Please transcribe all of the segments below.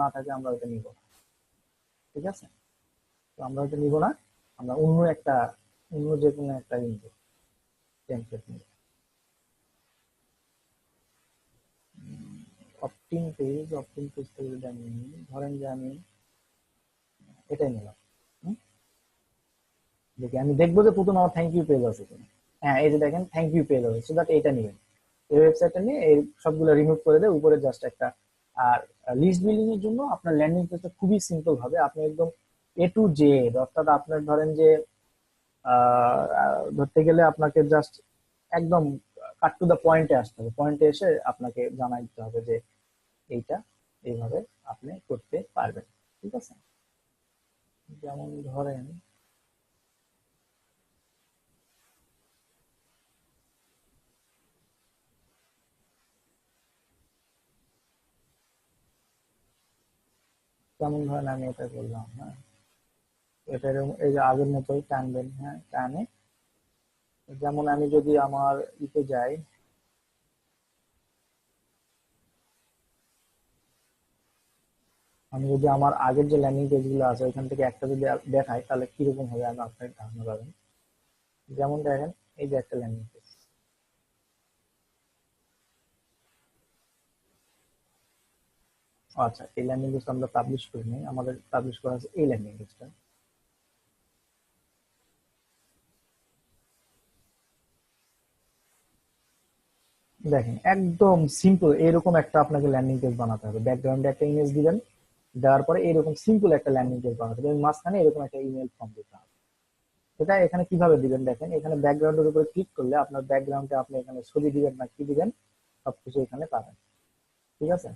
না থাকে আমরা ওইটা নিব না। ঠিক আছে, তো আমরা ওইটা নিব না, আমরা অন্য যে কোনো একটা নিব, টেমপ্লেট নিব। অপটিন পেজ থেকে যদি আমি নিই, ধরেন যে আমি এটাই নিলাম। হুম? দেখি আমি দেখবো যে প্রথম আমার থ্যাংক ইউ পেজ আছে কিনা। হ্যাঁ, এই যে দেখেন থ্যাংক ইউ পেজ আছে, সো দ্যাট এইটা নিবেন। এই ওয়েবসাইটটা নিয়ে এই সবগুলো রিমুভ করে দেয়, উপরে জাস্ট একটা। আর লিস্ট বিল্ডিং এর জন্য আপনার ল্যান্ডিং পেজটা খুবই সিম্পল হবে, আপনি একদম A to Z, অর্থাৎ আপনার ধরেন যে ধরতে গেলে আপনাকে জাস্ট একদম কাট টু দা পয়েন্টে আসতে হবে, পয়েন্টে এসে আপনাকে জানাই দিতে হবে যে এইটা এইভাবে আপনি করতে পারবেন। ঠিক আছে, যেমন ধরেন আমি এটা করলাম। হ্যাঁ, এটা এই যে আগের মতোই টানবেন, হ্যাঁ টানে। যেমন আমি যদি আমার ইতে যাই, আমি যদি আমার আগের যে ল্যান্ডিং পেজ গুলো আছে ওইখান থেকে একটা যদি দেখাই, তাহলে কিরকম হবে আমি আপনার ধারণা পাবেন। যেমন দেখেন, এই যে একটা ল্যান্ডিং পেজ। আচ্ছা, এই ল্যান্ডিং পেজটা আমরা পাবলিশ করিনি, আমাদের পাবলিশ করা আছে এই ল্যান্ডিং পেজটা। দেখেন একদম সিম্পল, এরকম একটা আপনাকে ল্যান্ডিং পেজ বানাতে হবে, ব্যাকগ্রাউন্ডে একটা ইমেজ দিবেন, দেওয়ার পরে এরকম সিম্পল একটা ল্যান্ডিং পেজ বানাতে হবে এবং মাঝখানে এরকম একটা ইমেল ফর্ম দিতে হবে। এটা এখানে কিভাবে দিবেন দেখেন, এখানে ব্যাকগ্রাউন্ডের উপরে ক্লিক করলে আপনার ব্যাকগ্রাউন্ডে আপনি এখানে ছবি দিবেন না কি দিবেন, সবকিছু এখানে পাবেন। ঠিক আছে,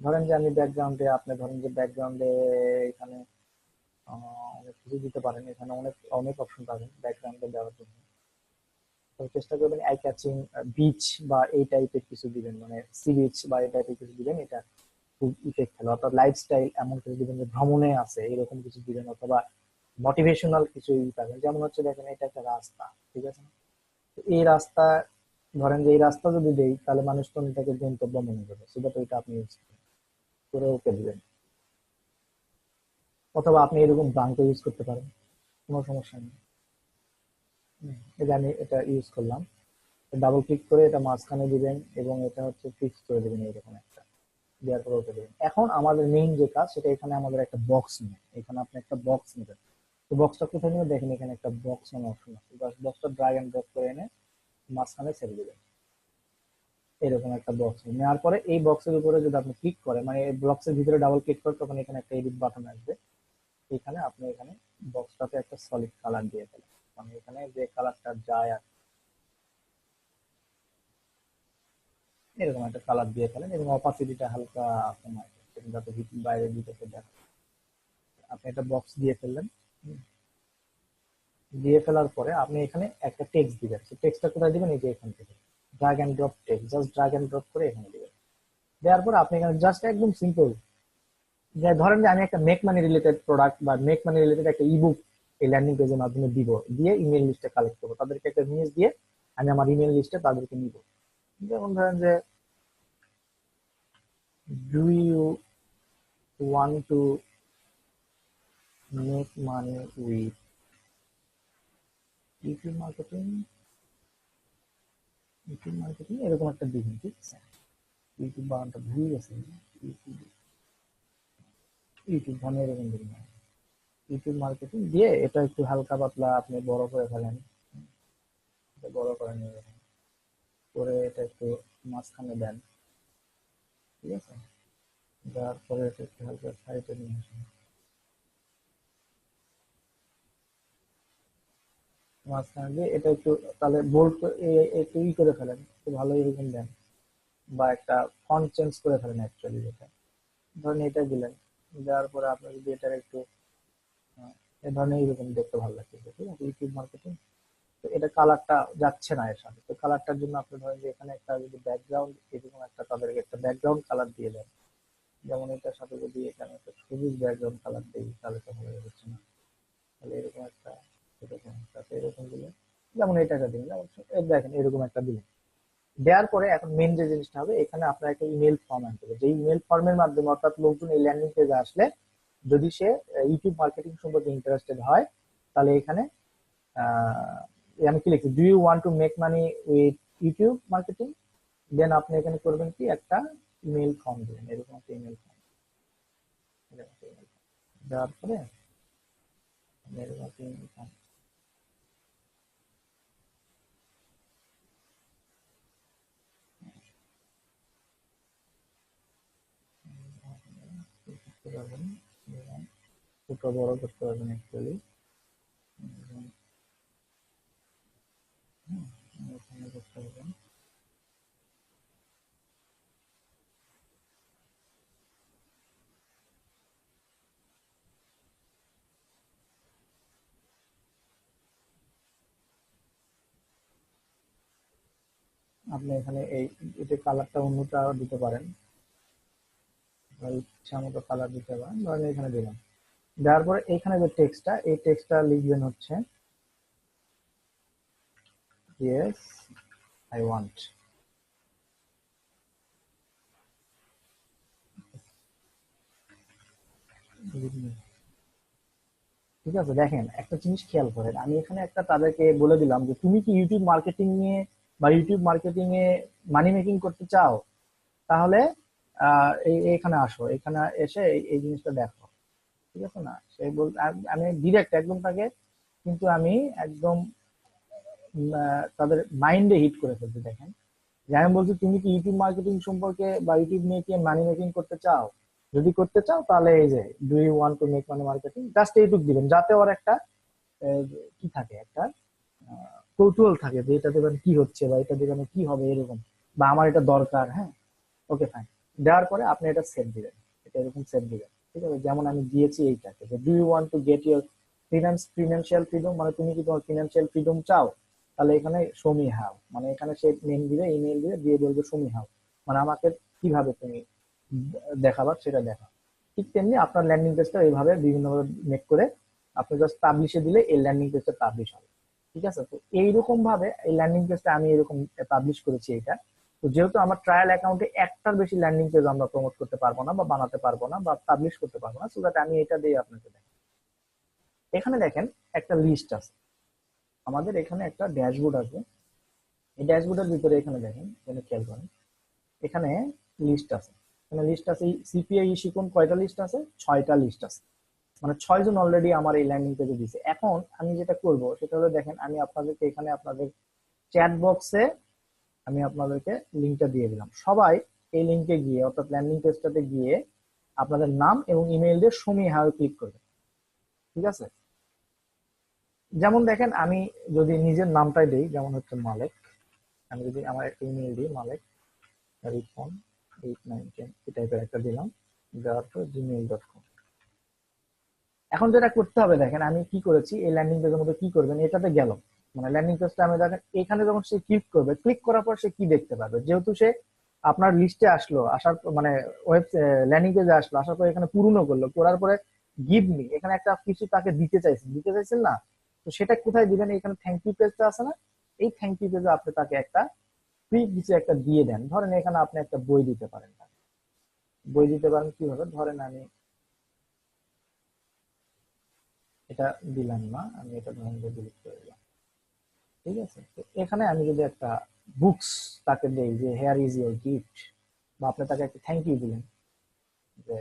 ধরেন যে আমি ব্যাকগ্রাউন্ডে, আপনি ধরেন যে ব্যাকগ্রাউন্ডে এখানে অনেক কিছু দিতে পারেন, এখানে অনেক অনেক অপশন পাবেন ব্যাকগ্রাউন্ডে দেওয়ার জন্য। তো চেষ্টা করবেন আই ক্যাচিং বিচ বা এই টাইপের কিছু দিবেন, মানে সি বিচ বা এই টাইপের কিছু দিবেন, এটা খুব ইফেক্ট ফেলে। অর্থাৎ লাইফস্টাইল এমন কিছু দিবেন যে ভ্রমণে আছে এরকম কিছু দিবেন, অথবা মোটিভেশনাল কিছু পাবেন। যেমন হচ্ছে দেখেন এটা একটা রাস্তা, ঠিক আছে, তো এই রাস্তা, ধরেন যে এই রাস্তা যদি দেই তাহলে মানুষ তো এটাকে গন্তব্য মনে করবে, সেটা তো এটা আপনি ইউজ করে ওকে দিবেন। অথবা আপনি এরকম ব্রাঙ্কও ইউজ করতে পারেন, কোনো সমস্যা নেই। এই যে আমি এটা ইউজ করলাম, ডাবল ক্লিক করে এটা মাঝখানে দিবেন এবং এটা হচ্ছে ফিক্স করে দিবেন এইরকম একটা, দেওয়ার পরে ওকে দিবেন। এখন আমাদের মেইন যে কাজ সেটা, এখানে আমাদের একটা বক্স নেই, এখানে আপনি একটা বক্স নেবেন। তো বক্সটা কোথায় নেবেন দেখেন, এখানে একটা বক্স নামে অপশন আছে, বক্সটা ড্রাগ এন্ড ড্রপ করে এনে মাঝখানে ছেড়ে দিবেন। এরকম একটা বক্স নেওয়ার পরে এই বক্সের উপরে যদি আপনি ক্লিক করেন, মানে এই বক্সের ভিতরে ডাবল ক্লিক করে, তখন এখানে একটা এডিট বাটন আসবে। এখানে আপনি এখানে বক্সটাতে একটা সলিড কালার দিয়ে ফেলেন, মানে এখানে যে কালারটা যায় আর এরকম একটা কালার দিয়ে ফেলেন এবং অপাসিটিটা হালকা কমায় দেন, যাতে বাইরে দিকে দেখা। আপনি একটা বক্স দিয়ে ফেললেন। হুম, দিয়ে ফেলার পরে আপনি এখানে একটা টেক্সট দিবেন, সেই টেক্সটটা কোথায় দিবেন, এই যে এখান থেকে drag and drop text, just drag and drop করে এখানে দিবেন। দেওয়ার পর আপনি এখানে জাস্ট একদম সিম্পল, যে ধরেন যে আমি একটা মেক মানি রিলেটেড প্রোডাক্ট বা মেক মানি রিলেটেড একটা ইবুক এই ল্যান্ডিং পেজের মাধ্যমে দিব, দিয়ে ইমেল লিস্টে কালেক্ট করবো, তাদেরকে একটা জিনিস দিয়ে আমি আমার ইমেল লিস্টে তাদেরকে নিব। যেমন ধরেন যে, do you want to make money with YouTube marketing, এরকম একটা দিবেন। ঠিক আছে, ইউটিউব বানানটা ভুলে গেছে, ইউটিউব, মানে এরকম দিবেন। ইউটিউব মার্কেটিং দিয়ে এটা একটু হালকা পাতলা আপনি বড় করে ফেলেন, এটা বড় করে নেবেন, করে এটা একটু মাঝখানে দেন। ঠিক আছে, দেওয়ার পরে এটা একটু হালকা সাইডে নিয়ে আসেন, মাঝখানে দিয়ে এটা একটু তাহলে বোল্ড একটু করে ফেলেন, একটু ভালো এরকম দেন, বা একটা ফন্ট চেঞ্জ করে ফেলেন অ্যাকচুয়ালি, যেটা ধরেন এটা দিলেন। দেওয়ার পরে আপনি যদি এটার একটু এ ধরনের এইরকম দেখতে ভালো লাগছে, ঠিক আছে, ইউটিউব মার্কেটিং। তো এটা কালারটা যাচ্ছে না এর সাথে, তো কালারটার জন্য আপনি ধরেন যে এখানে একটা যদি ব্যাকগ্রাউন্ড এরকম একটা, তাদেরকে একটা ব্যাকগ্রাউন্ড কালার দিয়ে দেন। যেমন এটার সাথে যদি এখানে একটা সবুজ ব্যাকগ্রাউন্ড কালার দিই তাহলে তো ভালো হচ্ছে না, তাহলে এরকম একটা, এরকম একটা, এরকম দিলে, যেমন এটাকে দিন, যেমন এই দেখেন এরকম একটা দিলেন। দেওয়ার পরে এখন মেন যে জিনিসটা হবে, এখানে আপনার একটা ইমেল ফর্ম আনতে হবে, যে ইমেল ফর্মের মাধ্যমে অর্থাৎ লোকজন এই ল্যান্ডিং পেজে আসলে যদি সে ইউটিউব মার্কেটিং সম্পর্কে ইন্টারেস্টেড হয়, তাহলে এখানে আমি কি লিখছি, do you want to make money with YouTube marketing, then আপনি এখানে করবেন কি একটা ইমেল ফর্ম দেবেন, এরকম একটা ইমেল ফর্ম দেওয়ার পরে এরকম একটা ইমেল ফর্ম করতে পারবেন, ছোট বড় করতে পারবেন অ্যাকচুয়ালি, এখানে করতে পারবেন। আপনি এখানে এই যে কালারটা অন্যটা দিতে পারেন, আপনার ইচ্ছা মতো কালার দিতে পারেন, ধরেন এখানে দিলাম। দেওয়ার পরে এখানে যে টেক্সটটা, এই টেক্সটটা লিখবেন হচ্ছে ইয়েস আই ওয়ান্ট। ঠিক আছে, দেখেন একটা জিনিস খেয়াল করেন, আমি এখানে একটা তাদেরকে বলে দিলাম যে তুমি কি ইউটিউব মার্কেটিং নিয়ে বা ইউটিউব মার্কেটিং এ মানি মেকিং করতে চাও, তাহলে এখানে আসো, এখানে এসে এই জিনিসটা দেখো। ঠিক আছে না, সে বল আমি ডিরেক্ট একদম তাকে, কিন্তু আমি একদম তাদের মাইন্ডে হিট করে ফেলছি। দেখেন যে আমি বলছি তুমি কি ইউটিউব মার্কেটিং সম্পর্কে বা ইউটিউব নিয়ে কি মানি মেকিং করতে চাও, যদি করতে চাও তাহলে এই যে do you want to make money marketing, just এইটুক দিবেন, যাতে ওর একটা কি থাকে, একটা কৌতূহল থাকে যে এটা দেবেন কি হচ্ছে বা এটা দেবেন কি হবে এরকম, বা আমার এটা দরকার। হ্যাঁ, ওকে ফাইন। দেওয়ার পরে আপনি এটা সেভ দিবেন, এটা এরকম সেভ দিবেন। ঠিক আছে, যেমন আমি দিয়েছি এইটাকে, যে do you want to get your financial freedom, মানে তুমি কি তোমার ফিনান্সিয়াল ফ্রিডম চাও, তাহলে এখানে শো মি হাউ, মানে এখানে সে নেম দিবে, ইমেল দিবে, দিয়ে বলবে শো মি হাউ, মানে আমাকে কিভাবে তুমি দেখাবার সেটা দেখা। ঠিক তেমনি আপনার ল্যান্ডিং পেজটা এইভাবে বিভিন্ন ভাবে মেক করে আপনি জাস্ট পাবলিশে দিলে এই ল্যান্ডিং পেজটা পাবলিশ হবে। ঠিক আছে, তো এইরকম ভাবে এই ল্যান্ডিং পেজটা আমি এরকম পাবলিশ করেছি এটা। তো যেহেতু আমার ট্রায়াল অ্যাকাউন্টে একটার বেশি ল্যান্ডিং পেজ আমরা প্রমোট করতে পারবো না বা বানাতে পারবো না বা পাবলিশ করতে পারবো না, সো দ্যাট আমি এটা দিয়ে আপনাকে দেখেন। এখানে দেখেন একটা লিস্ট আছে, আমাদের এখানে একটা ড্যাশবোর্ড আছে, এই ড্যাশবোর্ডের ভিতরে এখানে দেখেন, এখানে খেয়াল করেন, এখানে লিস্ট আছে, এখানে লিস্ট আছে। সিপিআই শিখুন কয়টা লিস্ট আছে, 6টা লিস্ট আছে, মানে 6 জন অলরেডি আমার এই ল্যান্ডিং পেজে দিয়েছে। এখন আমি যেটা করব সেটা হলো, দেখেন আমি আপনাদেরকে এখানে আপনাদের চ্যাট বক্সে আমি আপনাদেরকে লিঙ্কটা দিয়ে দিলাম, সবাই এই লিঙ্কে গিয়ে অর্থাৎ ল্যান্ডিং পেজটাতে গিয়ে আপনাদের নাম এবং ইমেইল দিয়ে শো মি হাউ ক্লিক করবেন। ঠিক আছে, যেমন দেখেন আমি যদি নিজের নামটাই দিই, যেমন হচ্ছে মালেক, আমি যদি আমার একটা ইমেল দিই, মালেক রিপন 8 9 10 এই টাইপের একটা দিলাম, দেওয়ার পর gmail.com। এখন যেটা করতে হবে, দেখেন আমি কি করেছি, এই ল্যান্ডিং পেজের মধ্যে কি করবেন, এটাতে গেল, মানে ল্যান্ডিং পেজটা আমি দেখেন এখানে যখন সে ক্লিক করবে, ক্লিক করার পর সে কি দেখতে পাবে, যেহেতু সে আপনার লিস্টে আসলো, আসার মানে ওয়েব ল্যান্ডিং পেজে আসলো, আসার পর এখানে পূর্ণ করলো, করার পরে গিভ মি, এখানে একটা কিছু তাকে দিতে চাইছেন না, তো সেটা কোথায় দিবেন, এখানে থ্যাংক ইউ পেজটা আছে না, এই থ্যাংক ইউ পেজে আপনি তাকে একটা ফ্রি কিছু একটা দিয়ে দেন। ধরেন এখানে আপনি একটা বই দিতে পারেন, বই দিতে পারেন কিভাবে, ধরেন আমি এটা দিলাম না, আমি এটা ধরেন ডিলিট করে দিলাম। ঠিক আছে, তো এখানে আমি যদি একটা বুকস তাকে দেই যে হেয়ার ইজ ইউর গিফট, বা আপনি তাকে একটা থ্যাংক ইউ দিলেন যে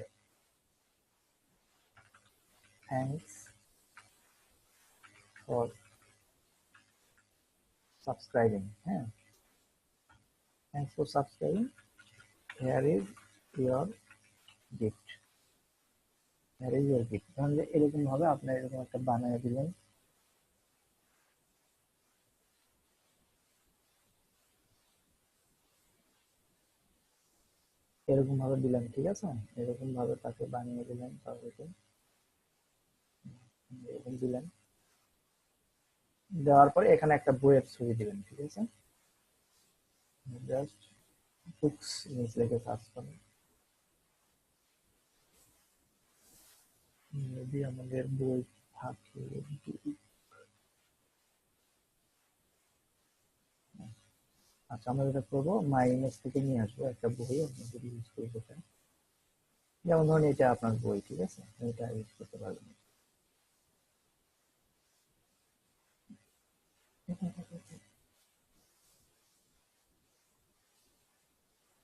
থ্যাংকস ফর সাবস্ক্রাইবিং, হ্যাঁ, thanks for subscribing, hair is your gift, hair is your gift, ধরেন যে এরকম ভাবে আপনি এরকম একটা বানিয়ে দিলেন, এরকম ভাবে দিলেন। ঠিক আছে, এরকম ভাবে তাকে বানিয়ে দিলেন, তাদেরকে এরকম দিলেন, দেওয়ার পরে এখানে একটা বইয়ের ছবি দিবেন। ঠিক আছে, জাস্ট বুকস নিচে লিখে সার্চ করেন, যদি আমাদের বই থাকে, আচ্ছা, আমরা যেটা করবো মাই ইমেজ থেকে নিয়ে আসবো একটা বই, আপনি যদি ইউজ করতে চান, যেমন ধরুন এটা আপনার বই, ঠিক আছে, এটা ইউজ করতে পারবেন।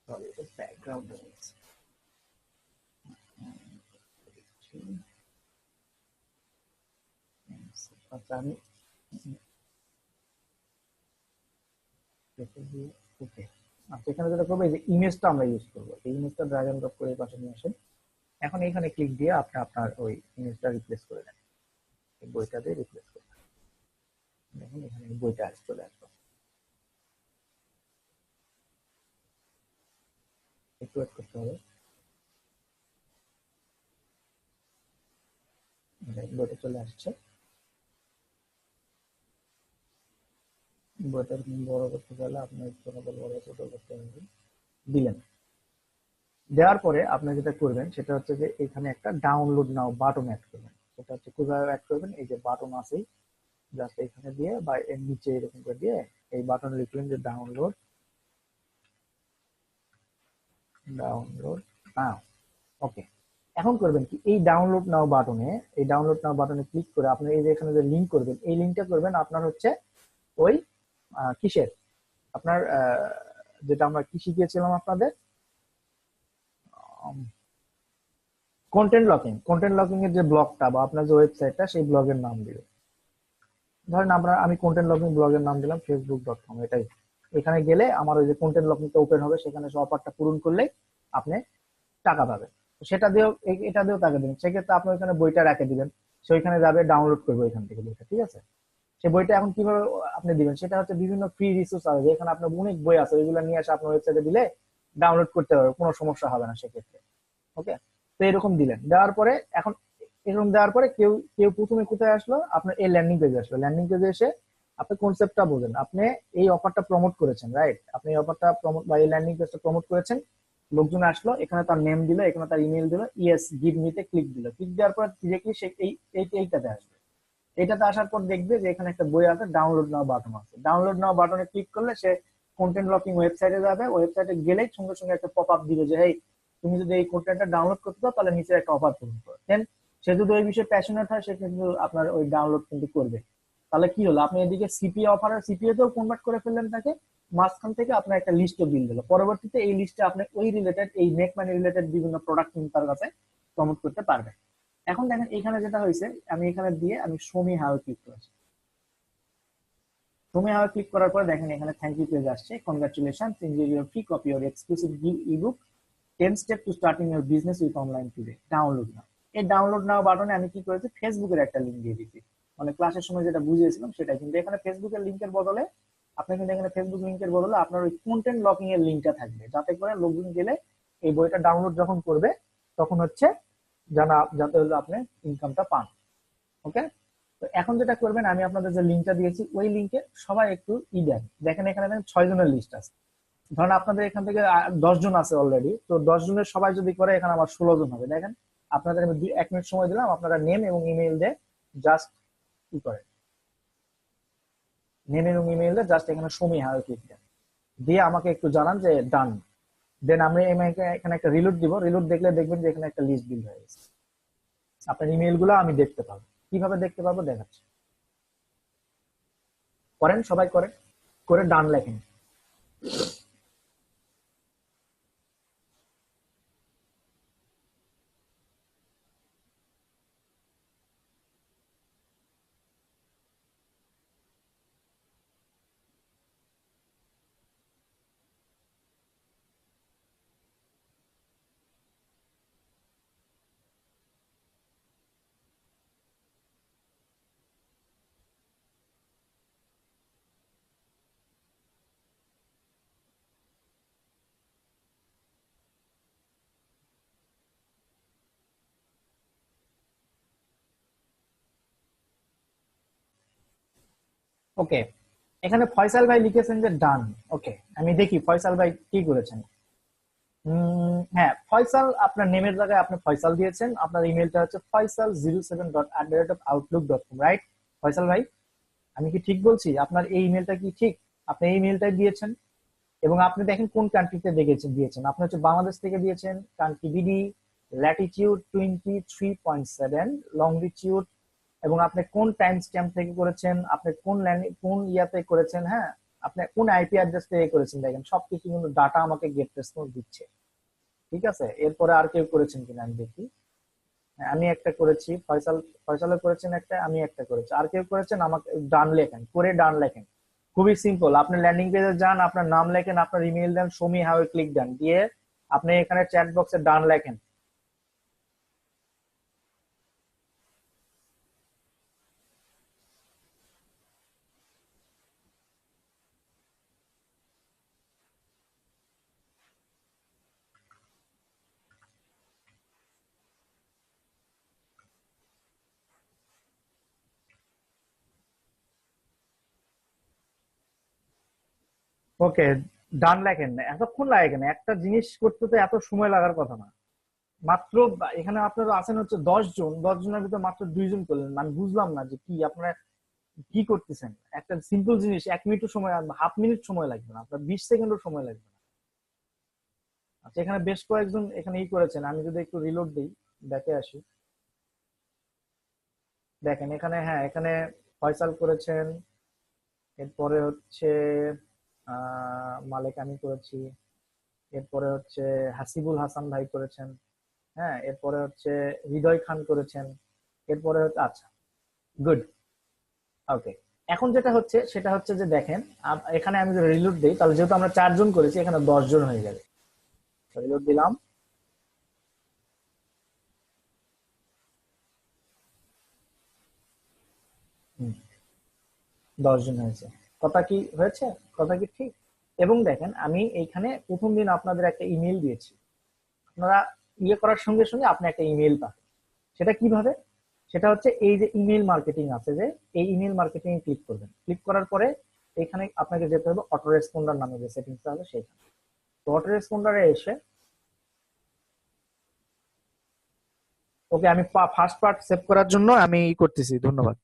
সরি, এটা ব্যাকগ্রাউন্ড। আচ্ছা, আমি ওকে। আচ্ছা, এখানে যেটা করবো, এই যে ইমেজটা আমরা ইউজ করবো, এই ইমেজটা ড্র্যাগ এন্ড ড্রপ করে এই পাশে নিয়ে আসেন। এখন এখানে ক্লিক দিয়ে আপনি আপনার ওই ইমেজটা রিপ্লেস করে দেন, এই বইটা দিয়ে রিপ্লেস করে দেন। দেখুন এখানে এই বইটা চলে আসবে। একটু ওয়েট করতে হবে। বইটা চলে আসছে। বইটা বড় করতে চাইলে আপনার ইচ্ছা মতো বড় ছোট করতে হবে। দিলেন। দেওয়ার পরে আপনি যেটা করবেন সেটা হচ্ছে যে এখানে একটা ডাউনলোড নাও বাটন অ্যাড করবেন। সেটা হচ্ছে কিভাবে অ্যাড করবেন, এই যে বাটন আছেই, জাস্ট এখানে দিয়ে বা এর নিচে এরকম করে দিয়ে এই বাটনে লিখলেন যে ডাউনলোড, ডাউনলোড নাও। ওকে। এখন করবেন কি, এই ডাউনলোড নাও বাটনে, এই ডাউনলোড নাও বাটনে ক্লিক করে আপনি এই যে এখানে যে লিংক করবেন, এই লিংকটা করবেন আপনার হচ্ছে ওই কিসের, আপনার যেটা আমরা কি শিখিয়েছিলাম আপনাদের, কন্টেন্ট লকিং এর যে ব্লগটা বা আপনার যে ওয়েবসাইটটা, সেই ব্লগের নাম দিবেন। ধরেন আমি কন্টেন্ট লকিং ব্লগের নাম দিলাম facebook.com, এটাই। এখানে গেলে আমার ওই যে কন্টেন্ট লকিংটা ওপেন হবে, সেখানে সব অফারটা পূরণ করলেই আপনি টাকা পাবেন। তো সেটা দিয়েও এটা দিয়েও টাকা দিবেন, সেক্ষেত্রে আপনি ওইখানে বইটা রেখে দিবেন, সে ওইখানে যাবে ডাউনলোড করবে ওইখান থেকে বইটা, ঠিক আছে। সেই বইটা এখন কিভাবে আপনি দিবেন, সেটা হচ্ছে বিভিন্ন ফ্রি রিসোর্স আছে, এখানে আপনার অনেক বই আছে, ওইগুলো নিয়ে এসে আপনার ওয়েবসাইটে দিলে ডাউনলোড করতে পারবে, কোনো সমস্যা হবে না সেক্ষেত্রে। ওকে। তো এরকম দিলেন, দেওয়ার পরে এখন এরকম দেওয়ার পরে কেউ কেউ প্রথমে কোথায় আসলো, আপনার এই ল্যান্ডিং পেজে আসলো। ল্যান্ডিং পেজে এসে আপনি কনসেপ্টটা বোঝেন, আপনি এই অফারটা প্রমোট করেছেন, রাইট, আপনি এই অফারটা প্রমোট বা এই ল্যান্ডিং পেজটা প্রমোট করেছেন, লোকজন আসলো, এখানে তার নেম দিল, এখানে তার ইমেল দিল, ইয়েস গিভ মিতে ক্লিক দিল, ক্লিক দেওয়ার পর ডিরেক্টলি সে এইটাতে আসবে। এটাতে আসার পর দেখবে যে এখানে একটা বই আছে, ডাউনলোড নাও বাটন আছে, ডাউনলোড নাও বাটনে ক্লিক করলে সে কন্টেন্ট লকিং ওয়েবসাইটে যাবে, ওয়েবসাইটে গেলেই সঙ্গে সঙ্গে একটা পপ আপ দিবে যে এই তুমি যদি এই কন্টেন্টটা ডাউনলোড করতে চাও তাহলে নিচে একটা অফার পূরণ করো দেন। সে যদি ওই বিষয়ে প্যাশনেট হয় সে কিন্তু আপনার ওই ডাউনলোড কিন্তু করবে। তাহলে কি হলো, আপনি এদিকে সিপিএ অফারের সিপিএ তেও কনভার্ট করে ফেললেন তাকে, মাঝখান থেকে আপনার একটা লিস্টও বিল দিল, পরবর্তীতে এই লিস্টে আপনি ওই রিলেটেড এই মেক মানি রিলেটেড বিভিন্ন প্রোডাক্ট কিন্তু তার কাছে প্রমোট করতে পারবেন। এখন দেখেন এখানে যেটা হয়েছে, আমি এখানে দিয়ে আমি শমি হাউ ক্লিক করেছি। শমি হাউ ক্লিক করার পরে দেখেন এখানে থ্যাংক ইউ পেজ আসছে, congratulation, enjoy your free copy or exclusive ebook 10 step to starting your business with online today, download now. এই ডাউনলোড নাও বাটনে আমি কি করেছি, ফেসবুকের একটা লিঙ্ক দিয়ে দিচ্ছি, মানে ক্লাসের সময় যেটা বুঝিয়েছিলাম সেটা, কিন্তু এখানে ফেসবুকের লিঙ্কের বদলে আপনি কিন্তু এখানে ফেসবুক লিঙ্কের বদলে আপনার ওই কন্টেন্ট লকিং এর লিঙ্কটা থাকবে, যাতে করে লোকজন গেলে এই বইটা ডাউনলোড যখন করবে তখন হচ্ছে যাতে হলো আপনি ইনকামটা পান। ওকে। তো এখন যেটা করবেন, আমি আপনাদের যে লিঙ্কটা দিয়েছি ওই লিঙ্কে সবাই একটু দেন, দেখেন এখানে দেখেন 6 জনের লিস্ট আছে। ধরেন আপনাদের এখান থেকে 10 জন আছে অলরেডি, তো 10 জনের সবাই যদি করে এখানে আমার 16 জন হবে। দেখেন আপনাদের আমি 1 মিনিট সময় দিলাম, আপনারা নেম এবং ইমেইল দিয়ে জাস্ট কি করে, নেম এবং ইমেইল দিয়ে জাস্ট এখানে সমী হার ক্লিক দেন, দিয়ে আমাকে একটু জানান যে ডান। দেন আমি এখানে একটা রিলোড দিব, রিলোড দেখলে দেখবেন যে এখানে একটা লিস্ট বিল হয়ে গেছে। আপনার ইমেইল গুলো আমি দেখতে পাবো। কিভাবে দেখতে পাবো দেখাচ্ছি, করেন সবাই করেন, করে ডান লেখেন। ওকে। এখানে ফয়সাল ভাই লিখেছেন যে ডান। ওকে, আমি দেখি ফয়সাল ভাই কি করেছেন। হ্যাঁ, ফয়সাল আপনার নেমের জায়গায় আপনি ফয়সাল দিয়েছেন, আপনার ইমেলটা হচ্ছে faisal07@outlook.com, রাইট ফয়সাল ভাই? আমি কি ঠিক বলছি? আপনার এই ইমেলটা কি ঠিক? আপনি এই ইমেলটাই দিয়েছেন? এবং আপনি দেখেন কোন কান্ট্রিতে দিয়েছেন। আপনি হচ্ছে বাংলাদেশ থেকে দিয়েছেন, কান্ট্রি বিডি, ল্যাটিটিউড 23.7, লংটিটিউড, এবং আপনি কোন টাইম স্ট্যাম্প থেকে করেছেন, আপনি কোন ইয়াতে করেছেন, হ্যাঁ, আপনি কোন আইপি অ্যাড্রেস থেকে করেছেন, দেখেন সবকিছু কিন্তু ডাটা আমাকে গেট রেসপন্স দিচ্ছে। ঠিক আছে, এরপরে আর কেউ করেছেন কিনা আমি দেখি। হ্যাঁ, আমি একটা করেছি, ফয়সালও করেছেন একটা, আমি একটা করেছি, আর কেউ করেছেন, আমাকে ডান লেখেন, করে ডান লেখেন। খুবই সিম্পল, আপনি ল্যান্ডিং পেজে যান, আপনার নাম লেখেন, আপনার ইমেল দেন, শো মি হাউ ক্লিক দেন, দিয়ে আপনি এখানে চ্যাট বক্সে ডান লেখেন। ওকে, ডান লেখেন, এতক্ষণ লাগে কেন? একটা জিনিস করতে তো এত সময় লাগার কথা না। মাত্র এখানে আপনারা আছেন হচ্ছে 10 জন, 10 জনের ভিতর মাত্র 2 জন করলেন, আমি বুঝলাম না যে কি আপনারা কি করতেছেন। একটা সিম্পল জিনিস 1 মিনিটও সময়, হাফ মিনিট সময় লাগবে না, আপনার 20 সেকেন্ডও সময় লাগবে না। আচ্ছা, এখানে বেশ কয়েকজন এখানে করেছেন, আমি যদি একটু রিলোড দিই, দেখে আসি। দেখেন এখানে, হ্যাঁ, এখানে ফয়সাল করেছেন, এরপরে হচ্ছে মালেক আমি করেছি, এরপরে হচ্ছে হাসিবুল হাসান ভাই করেছেন, হ্যাঁ, এরপরে হচ্ছে হৃদয় খান করেছেন, এরপরে আচ্ছা, গুড, ওকে। এখন যেটা হচ্ছে সেটা হচ্ছে যে দেখেন, এখানে আমি যদি রিলোড দিই, তাহলে যেহেতু আমরা 4 জন করেছি, এখানে 10 জন হয়ে যাবে। রিলোড দিলাম, 10 জন হয়েছে। কথা কি হয়েছে? কথা কি ঠিক? এবং দেখেন আমি এইখানে প্রথম দিন আপনাদের একটা ইমেল দিয়েছি, আপনারা করার সঙ্গে সঙ্গে আপনি একটা ইমেল পাবেন। সেটা কিভাবে? সেটা হচ্ছে এই যে ইমেল মার্কেটিং আছে, যে এই ইমেল মার্কেটিং ক্লিক করবেন, ক্লিক করার পরে এখানে আপনাকে যেতে হবে অটো রেসপন্ডার নামে যে সেটিংসটা হবে সেইখানে। তো অটো রেসপন্ডারে এসে, ওকে, আমি ফার্স্ট পার্ট সেভ করার জন্য আমি করতেছি, ধন্যবাদ।